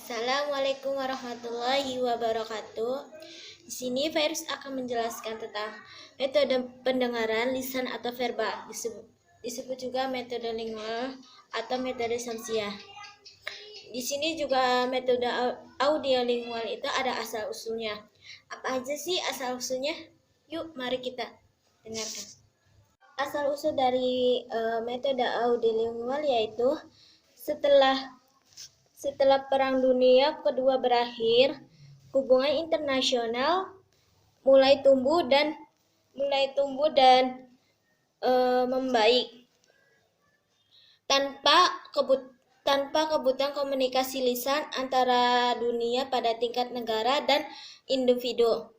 Assalamualaikum warahmatullahi wabarakatuh. Di sini Virus akan menjelaskan tentang metode pendengaran lisan atau verbal, disebut juga metode lingual atau metode Samsiah. Di sini juga metode audiolingual itu ada asal usulnya. Apa aja sih asal usulnya? Yuk, mari kita dengarkan. Asal usul dari metode audiolingual yaitu setelah Perang Dunia Kedua berakhir, hubungan internasional mulai tumbuh dan membaik tanpa kebutuhan komunikasi lisan antara dunia pada tingkat negara dan individu.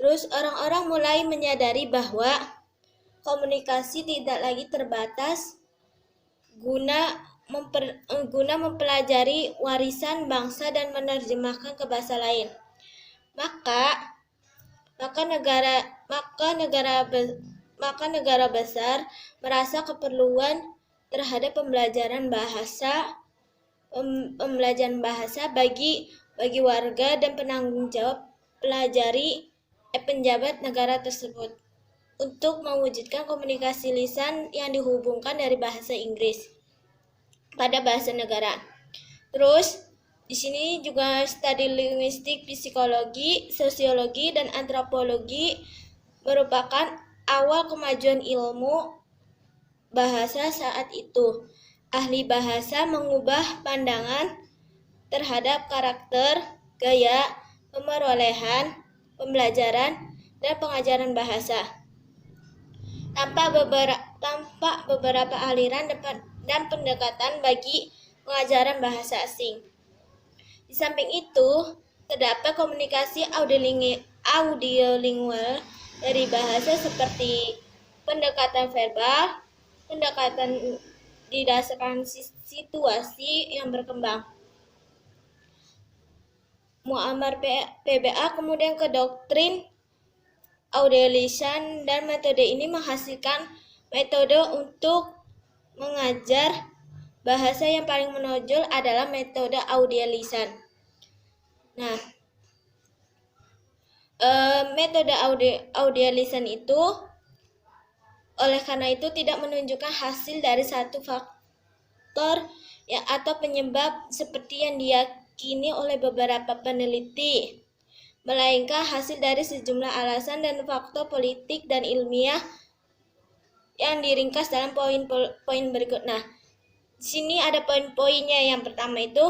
Terus orang-orang mulai menyadari bahwa komunikasi tidak lagi terbatas guna mempelajari warisan bangsa dan menerjemahkan ke bahasa lain. Maka negara besar merasa keperluan terhadap pembelajaran bahasa bagi warga dan penanggung jawab penjabat negara tersebut untuk mewujudkan komunikasi lisan yang dihubungkan dari bahasa Inggris pada bahasa negara. Terus di sini juga studi linguistik, psikologi, sosiologi, dan antropologi merupakan awal kemajuan ilmu bahasa saat itu. Ahli bahasa mengubah pandangan terhadap karakter, gaya, pemerolehan, pembelajaran, dan pengajaran bahasa. Tanpa beberapa aliran dan pendekatan bagi pengajaran bahasa asing. Di samping itu, terdapat komunikasi audiolingual dari bahasa seperti pendekatan verbal, pendekatan didasarkan situasi yang berkembang, Muammar PBA, kemudian ke doktrin audiolisan, dan metode ini menghasilkan metode untuk mengajar bahasa yang paling menonjol adalah metode audiolisan. Nah, metode audiolisan itu oleh karena itu tidak menunjukkan hasil dari satu faktor atau penyebab seperti yang diyakini oleh beberapa peneliti, melainkan hasil dari sejumlah alasan dan faktor politik dan ilmiah yang diringkas dalam poin berikut. Nah, di sini ada poin-poinnya. Yang pertama itu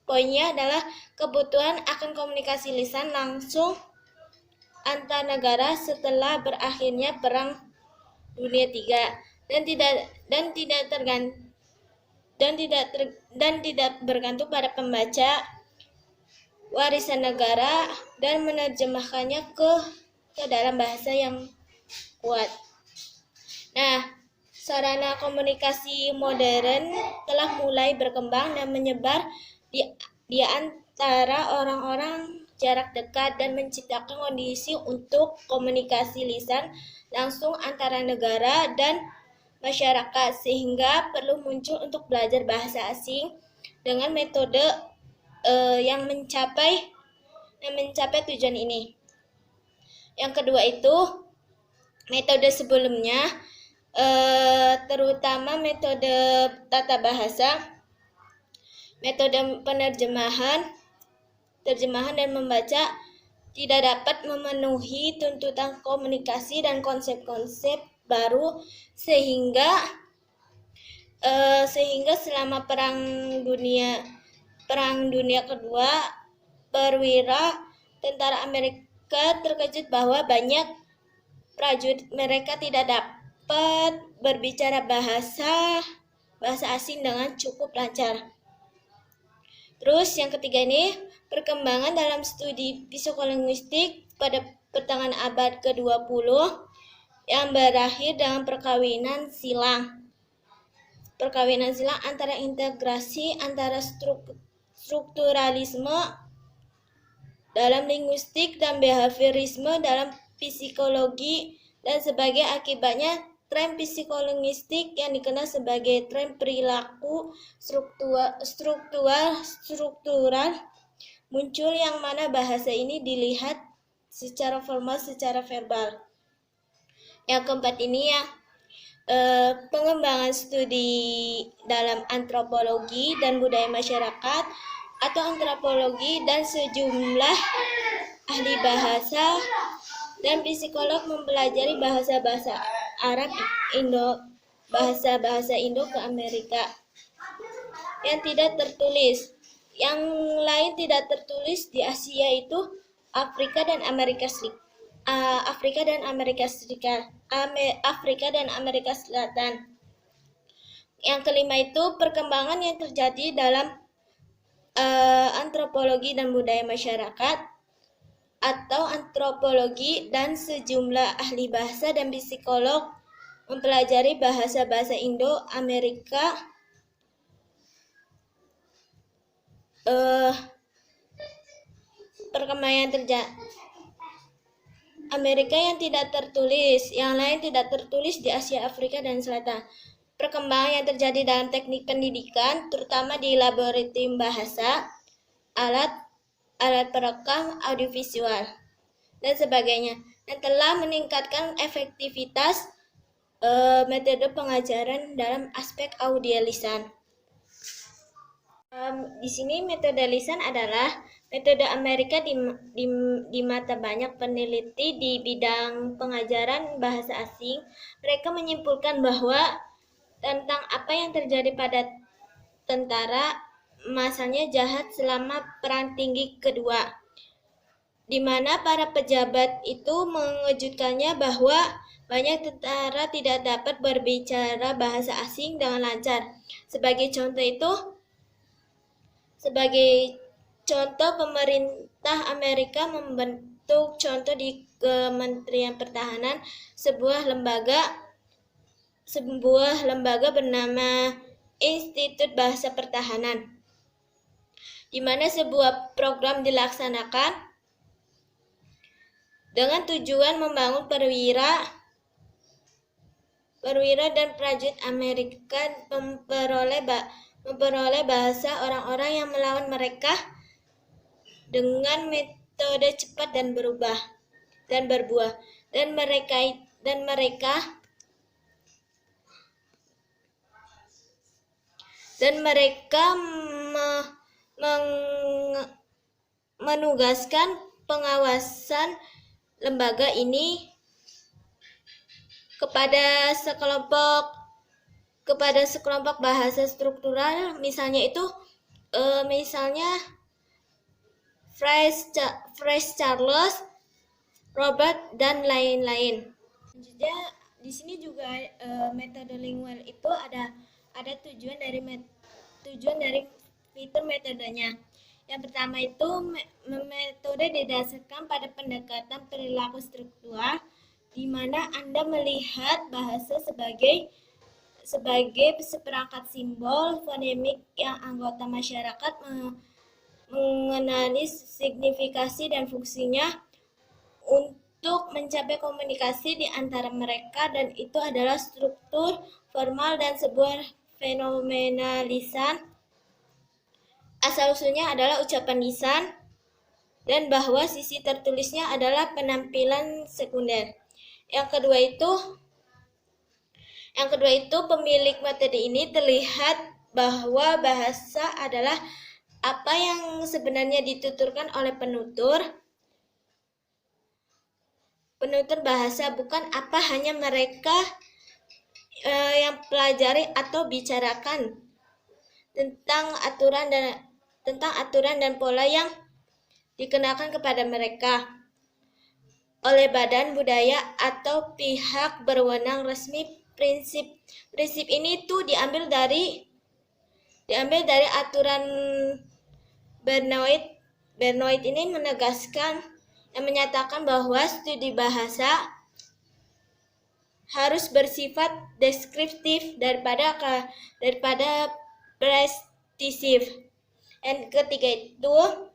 poinnya adalah kebutuhan akan komunikasi lisan langsung antar negara setelah berakhirnya Perang Dunia III dan tidak bergantung pada pembaca warisan negara dan menerjemahkannya ke dalam bahasa yang kuat. Nah, sarana komunikasi modern telah mulai berkembang dan menyebar di antara orang-orang jarak dekat dan menciptakan kondisi untuk komunikasi lisan langsung antara negara dan masyarakat, sehingga perlu muncul untuk belajar bahasa asing dengan metode yang mencapai tujuan ini. Yang kedua itu metode sebelumnya, terutama metode tata bahasa, metode terjemahan dan membaca tidak dapat memenuhi tuntutan komunikasi dan konsep-konsep baru sehingga selama Perang Dunia Kedua, perwira tentara Amerika terkejut bahwa banyak prajurit mereka tidak dapat berbicara bahasa asing dengan cukup lancar. Terus yang ketiga ini, perkembangan dalam studi psikolinguistik pada pertengahan abad ke-20 yang berakhir dengan perkawinan silang antara integrasi antara strukturalisme dalam linguistik dan behaviorisme dalam psikologi, dan sebagai akibatnya tren psikolinguistik yang dikenal sebagai tren perilaku struktural muncul, yang mana bahasa ini dilihat secara formal, secara verbal. Yang keempat ini ya, pengembangan studi dalam antropologi dan budaya masyarakat atau antropologi dan sejumlah ahli bahasa dan psikolog mempelajari bahasa-bahasa Arab bahasa-bahasa Indo ke Amerika yang tidak tertulis. Yang lain tidak tertulis di Asia itu Afrika dan Amerika Serikat. Afrika dan Amerika Selatan. Yang kelima itu perkembangan yang terjadi dalam antropologi dan budaya masyarakat atau antropologi dan sejumlah ahli bahasa dan psikolog mempelajari bahasa-bahasa Indo-Amerika perkembangan yang terjadi Amerika yang tidak tertulis, yang lain tidak tertulis di Asia, Afrika, dan Selatan. Perkembangan yang terjadi dalam teknik pendidikan, terutama di laboratorium bahasa, alat perekam audiovisual, dan sebagainya, dan telah meningkatkan efektivitas metode pengajaran dalam aspek audio lisan. Di sini metode lisan adalah metode Amerika di mata banyak peneliti di bidang pengajaran bahasa asing. Mereka menyimpulkan bahwa tentang apa yang terjadi pada tentara masanya jahat selama Perang Tinggi Kedua, di mana para pejabat itu mengejutkannya bahwa banyak tentara tidak dapat berbicara bahasa asing dengan lancar. Sebagai contoh, pemerintah Amerika membentuk contoh di Kementerian Pertahanan sebuah lembaga bernama Institut Bahasa Pertahanan, di mana sebuah program dilaksanakan dengan tujuan membangun perwira dan prajurit Amerika memperoleh bahasa orang-orang yang melawan mereka dengan metode cepat dan berbuah, dan mereka menugaskan pengawasan lembaga ini kepada sekelompok bahasa struktural, misalnya Fries Charles, Robert, dan lain-lain. Selanjutnya di sini juga metode lingual itu ada tujuan dari fitur metodenya. Yang pertama itu metode didasarkan pada pendekatan perilaku struktural, di mana Anda melihat bahasa sebagai seperangkat simbol fonemik yang anggota masyarakat mengenali signifikasi dan fungsinya untuk mencapai komunikasi di antara mereka, dan itu adalah struktur formal dan sebuah fenomena lisan. Asal-usulnya adalah ucapan lisan, dan bahwa sisi tertulisnya adalah penampilan sekunder. Yang kedua itu pemilik metode ini terlihat bahwa bahasa adalah apa yang sebenarnya dituturkan oleh penutur bahasa, bukan apa hanya mereka yang pelajari atau bicarakan tentang aturan dan pola yang dikenakan kepada mereka oleh badan budaya atau pihak berwenang resmi. Prinsip ini tuh diambil dari aturan Bernoulli. Bernoulli ini menyatakan bahwa studi bahasa harus bersifat deskriptif daripada preskriptif. Dan ketiga itu,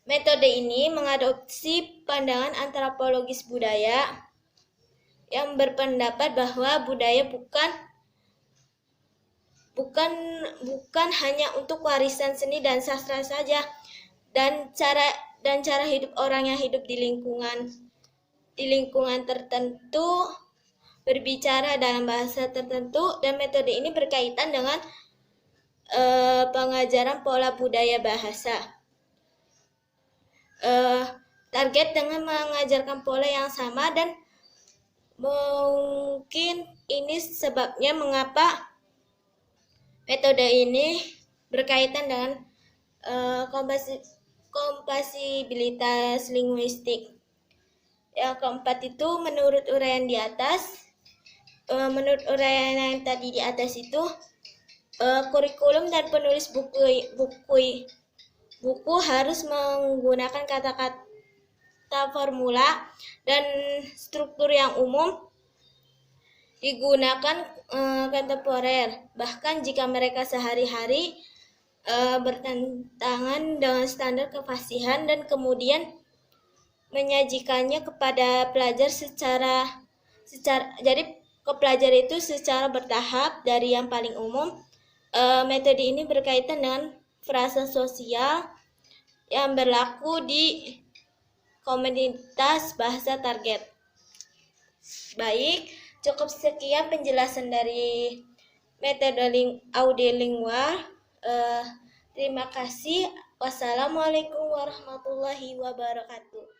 metode ini mengadopsi pandangan antropologis budaya yang berpendapat bahwa budaya bukan hanya untuk warisan seni dan sastra saja, dan cara hidup orang yang hidup di lingkungan tertentu, berbicara dalam bahasa tertentu, dan metode ini berkaitan dengan pengajaran pola budaya bahasa. Target dengan mengajarkan pola yang sama, dan mungkin ini sebabnya mengapa metode ini berkaitan dengan kompatibilitas linguistik. Yang keempat itu, menurut uraian yang tadi di atas itu, kurikulum dan penulis buku harus menggunakan kata-kata formula dan struktur yang umum digunakan kontemporer, bahkan jika mereka sehari-hari bertentangan dengan standar kefasihan, dan kemudian menyajikannya kepada pelajar jadi ke pelajar itu secara bertahap dari yang paling umum. Metode ini berkaitan dengan frasa sosial yang berlaku di komunitas bahasa target. Baik, cukup sekian penjelasan dari metode audiolingual. Terima kasih. Wassalamualaikum warahmatullahi wabarakatuh.